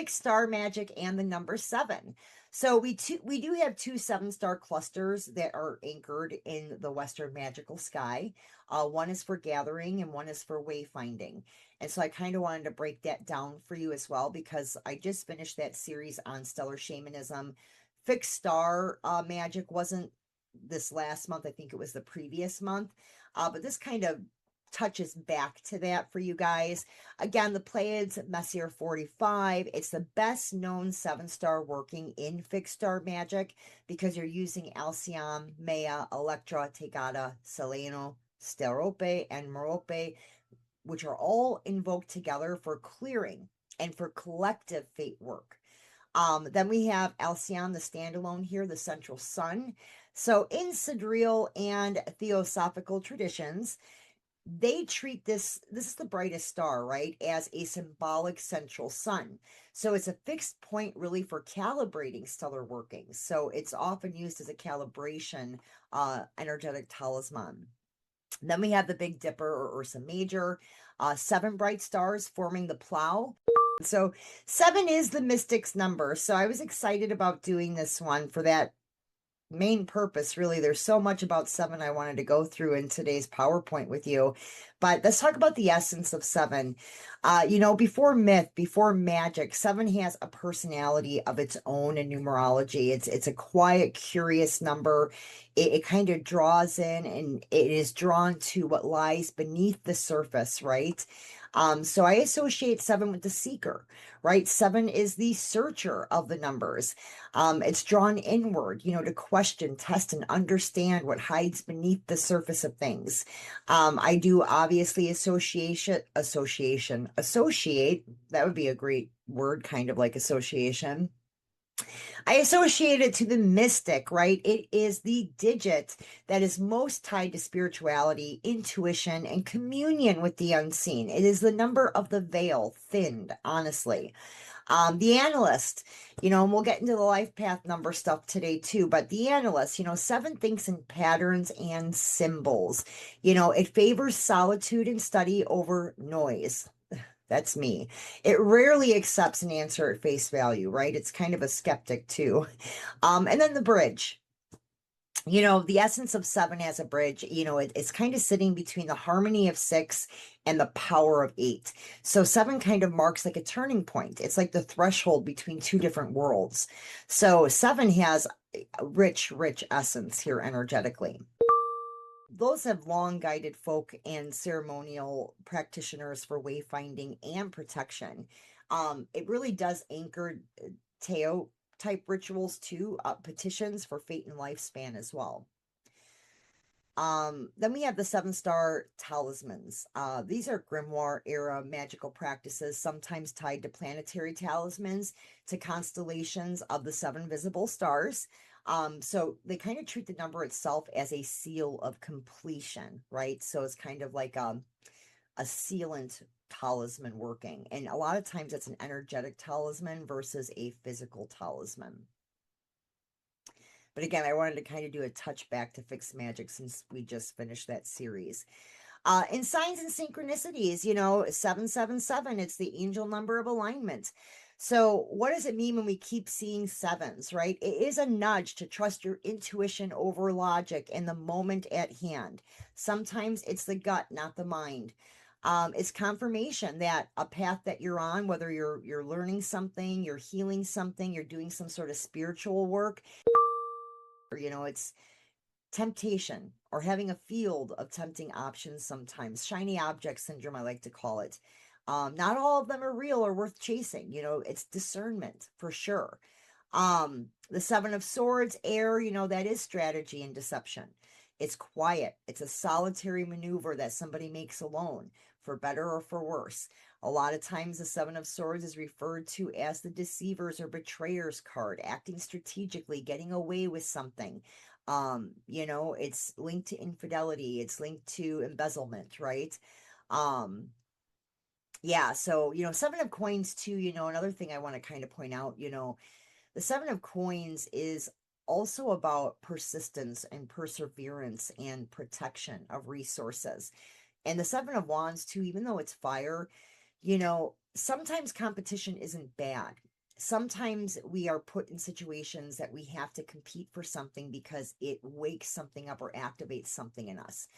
fixed star magic and the number 7. So we do have two 7-star clusters that are anchored in the Western magical sky. One is for gathering and one is for wayfinding. And so I kind of wanted to break that down for you as well because I just finished that series on stellar shamanism. Fixed star magic wasn't this last month. I think it was the previous month. But this kind of touches back to that for you guys. Again, the Pleiades Messier 45. It's the best known 7-star working in fixed star magic because you're using Alcyon, Maya, Electra, Tegada, Seleno, Sterope, and Merope, which are all invoked together for clearing and for collective fate work. Then we have Alcyon, the standalone here, the central sun. So in sidereal and theosophical traditions, they treat this is the brightest star, right, as a symbolic central sun. So it's a fixed point really for calibrating stellar workings. So it's often used as a calibration energetic talisman. Then we have the Big Dipper or Ursa Major, 7 bright stars forming the plow. So 7 is the mystic's number. So I was excited about doing this one for that main purpose. Really, there's so much about 7 I wanted to go through in today's PowerPoint with you, but let's talk about the essence of 7. Before myth, before magic, 7 has a personality of its own in numerology. It's a quiet, curious number. It kind of draws in, and it is drawn to what lies beneath the surface, right? So I associate 7 with the seeker, right? 7 is the searcher of the numbers. It's drawn inward, to question, test, and understand what hides beneath the surface of things. I do obviously associate, that would be a great word, kind of like association. I associate it to the mystic, right? It is the digit that is most tied to spirituality, intuition, and communion with the unseen. It is the number of the veil thinned, honestly. The analyst, and we'll get into the life path number stuff today too, but the analyst, 7 thinks in patterns and symbols. It favors solitude and study over noise. That's me. It rarely accepts an answer at face value, right? It's kind of a skeptic too. And then the bridge. The essence of 7 as a bridge, it's kind of sitting between the harmony of 6 and the power of 8. So 7 kind of marks like a turning point. It's like the threshold between two different worlds. So 7 has a rich essence here energetically. Those have long guided folk and ceremonial practitioners for wayfinding and protection. It really does anchor Teo type rituals too, petitions for fate and lifespan as well. Then we have the 7-star talismans. These are grimoire era magical practices, sometimes tied to planetary talismans, to constellations of the 7 visible stars. So they kind of treat the number itself as a seal of completion, right? So it's kind of like a sealant talisman working. And a lot of times it's an energetic talisman versus a physical talisman. But again, I wanted to kind of do a touch back to fixed magic since we just finished that series. In signs and synchronicities, 777, it's the angel number of alignment. So what does it mean when we keep seeing 7s, right? It is a nudge to trust your intuition over logic and the moment at hand. Sometimes it's the gut, not the mind. It's confirmation that a path that you're on, whether you're learning something, you're healing something, you're doing some sort of spiritual work, or it's temptation or having a field of tempting options sometimes. Shiny object syndrome, I like to call it. Not all of them are real or worth chasing. It's discernment for sure. The 7 of Swords, air, that is strategy and deception. It's quiet. It's a solitary maneuver that somebody makes alone, for better or for worse. A lot of times the 7 of Swords is referred to as the deceivers or betrayers card, acting strategically, getting away with something. It's linked to infidelity. It's linked to embezzlement, right? Yeah, so, 7 of Coins too, another thing I want to kind of point out, the 7 of Coins is also about persistence and perseverance and protection of resources. And the 7 of Wands too, even though it's fire, sometimes competition isn't bad. sometimes we are put in situations that we have to compete for something because it wakes something up or activates something in us.